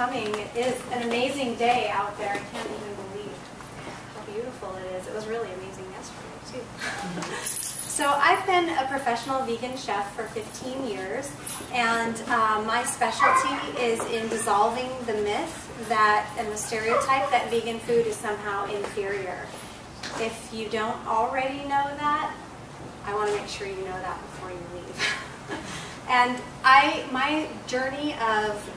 coming. It is an amazing day out there. I can't even believe how beautiful it is. It was really amazing yesterday, too. So I've been a professional vegan chef for 15 years, and my specialty is in dissolving the myth that and the stereotype that vegan food is somehow inferior. If you don't already know that, I want to make sure you know that before you leave. And my journey of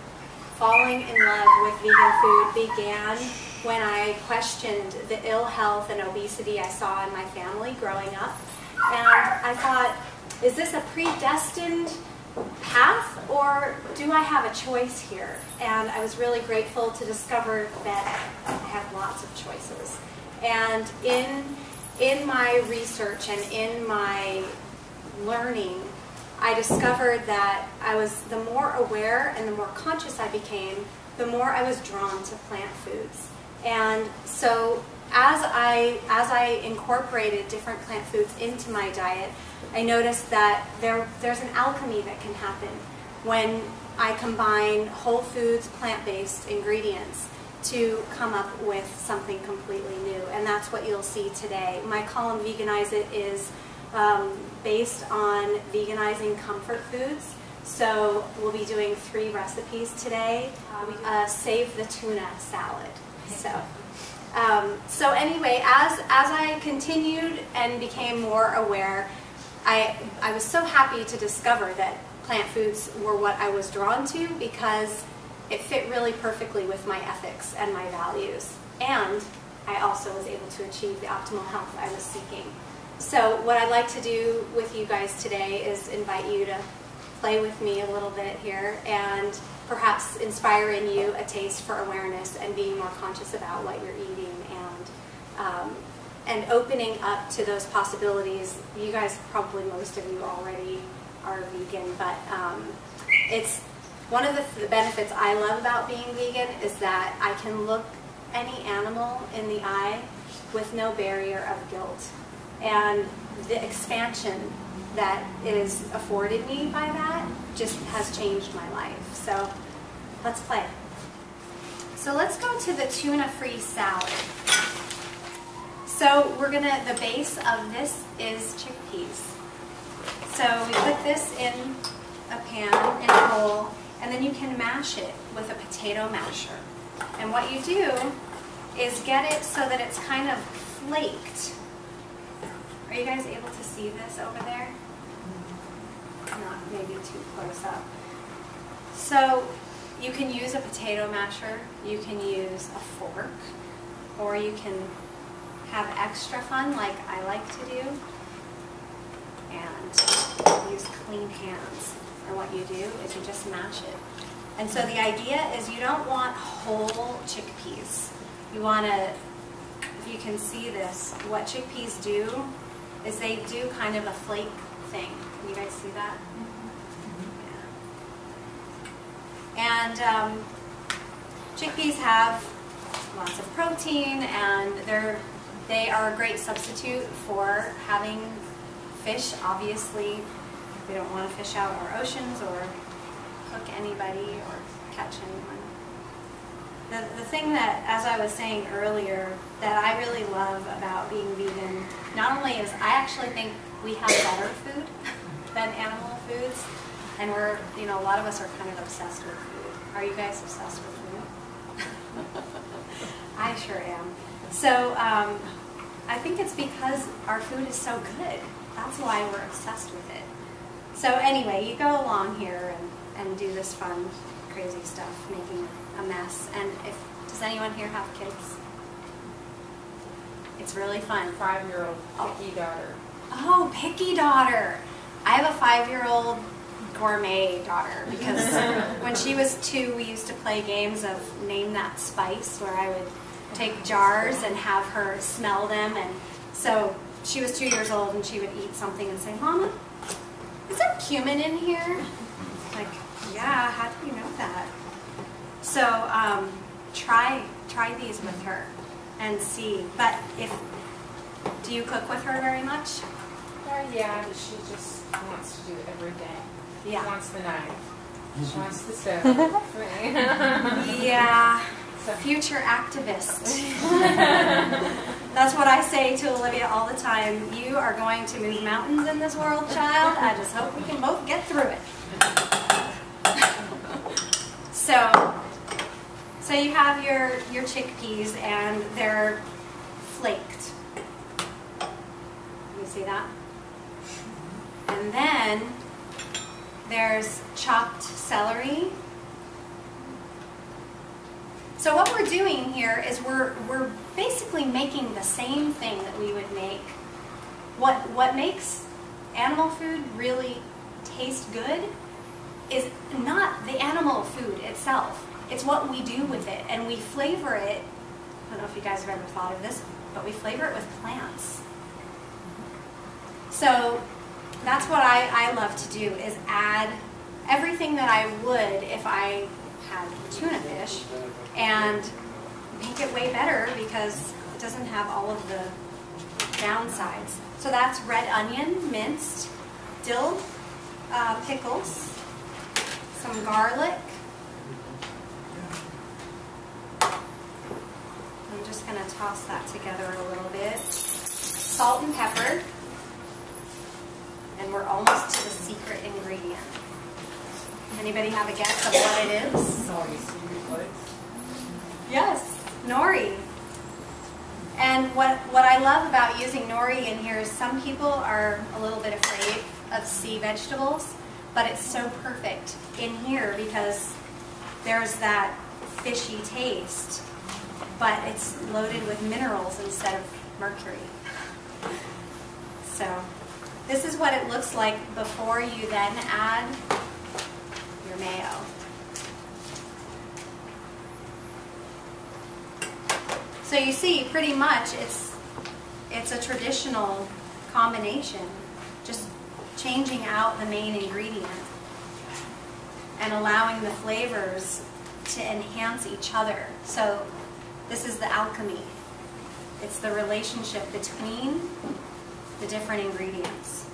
falling in love with vegan food began when I questioned the ill health and obesity I saw in my family growing up. And I thought, is this a predestined path, or do I have a choice here? And I was really grateful to discover that I have lots of choices. And in my research and in my learning, I discovered that the more aware and the more conscious I became, the more I was drawn to plant foods. And so as I incorporated different plant foods into my diet, I noticed that there's an alchemy that can happen when I combine whole foods, plant-based ingredients to come up with something completely new. And that's what you'll see today. My column, Veganize It, is based on veganizing comfort foods. So we'll be doing 3 recipes today. Save the tuna salad. So anyway, as I continued and became more aware, I was so happy to discover that plant foods were what I was drawn to, because it fit really perfectly with my ethics and my values. And I also was able to achieve the optimal health I was seeking. So what I'd like to do with you guys today is invite you to play with me a little bit here and perhaps inspire in you a taste for awareness and being more conscious about what you're eating and opening up to those possibilities. You guys, probably most of you already are vegan, but it's one of the benefits I love about being vegan is that I can look any animal in the eye with no barrier of guilt. And the expansion that is afforded me by that just has changed my life. So let's play. So let's go to the tuna-free salad. So the base of this is chickpeas. So we put this in a pan, in a bowl, and then you can mash it with a potato masher. And what you do is get it so that it's kind of flaked. Are you guys able to see this over there? Not maybe too close up. So you can use a potato masher, you can use a fork, or you can have extra fun like I like to do and use clean hands. And what you do is you just mash it. And so the idea is you don't want whole chickpeas. You want to, if you can see this, what chickpeas do is they do kind of a flake thing. Can you guys see that? Yeah. And chickpeas have lots of protein, and they are a great substitute for having fish. Obviously, we don't want to fish out our oceans or cook anybody or catch anyone. The thing that, as I was saying earlier, that I really love about being vegan, not only is I actually think we have better food than animal foods, and we're, a lot of us are kind of obsessed with food. Are you guys obsessed with food? I sure am. So I think it's because our food is so good. That's why we're obsessed with it. So anyway, you go along here and do this fun, crazy stuff, making a mess. And does anyone here have kids? It's really fun. 5-year-old picky daughter. Oh, picky daughter. I have a 5-year-old gourmet daughter, because when she was 2, we used to play games of Name That Spice, where I would take jars and have her smell them. And so she was 2 years old, and she would eat something and say, "Mama, is there cumin in here?" Like, yeah, how do you know that? So try these with her and see. But do you cook with her very much? Yeah, but she just wants to do it every day. Yeah. She wants the knife. She wants to sew. Yeah, future activist. That's what I say to Olivia all the time. You are going to move mountains in this world, child. I just hope we can both get through it. So you have your chickpeas, and they're flaked. You see that? And then there's chopped celery. So what we're doing here is we're basically making the same thing that we would make. What makes animal food really taste good is not the animal food itself. It's what we do with it, and we flavor it. I don't know if you guys have ever thought of this, but we flavor it with plants. So that's what I love to do, is add everything that I would if I had tuna fish and make it way better because it doesn't have all of the downsides. So that's red onion, minced, dill, pickles, some garlic. I'm just going to toss that together a little bit. Salt and pepper. And we're almost to the secret ingredient. Anybody have a guess of what it is? Nori. Yes, nori. And what I love about using nori in here is some people are a little bit afraid of sea vegetables, but it's so perfect in here because there's that fishy taste, but it's loaded with minerals instead of mercury. So this is what it looks like before you then add your mayo. So you see, pretty much it's a traditional combination, just changing out the main ingredient and allowing the flavors to enhance each other. So this is the alchemy. It's the relationship between the different ingredients.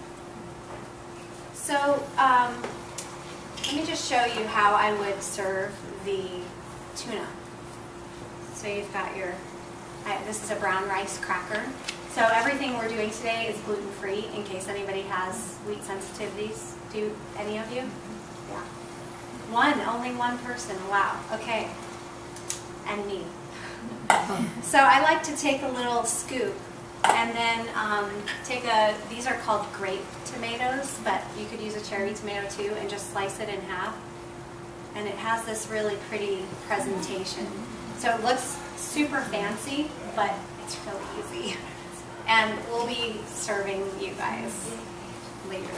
So let me just show you how I would serve the tuna. So you've got your, this is a brown rice cracker. So everything we're doing today is gluten-free in case anybody has wheat sensitivities. Do any of you? Yeah. Only one person, wow, okay. And me. So I like to take a little scoop and then these are called grape tomatoes, but you could use a cherry tomato too, and just slice it in half. And it has this really pretty presentation. So it looks super fancy, but it's really easy. And we'll be serving you guys later.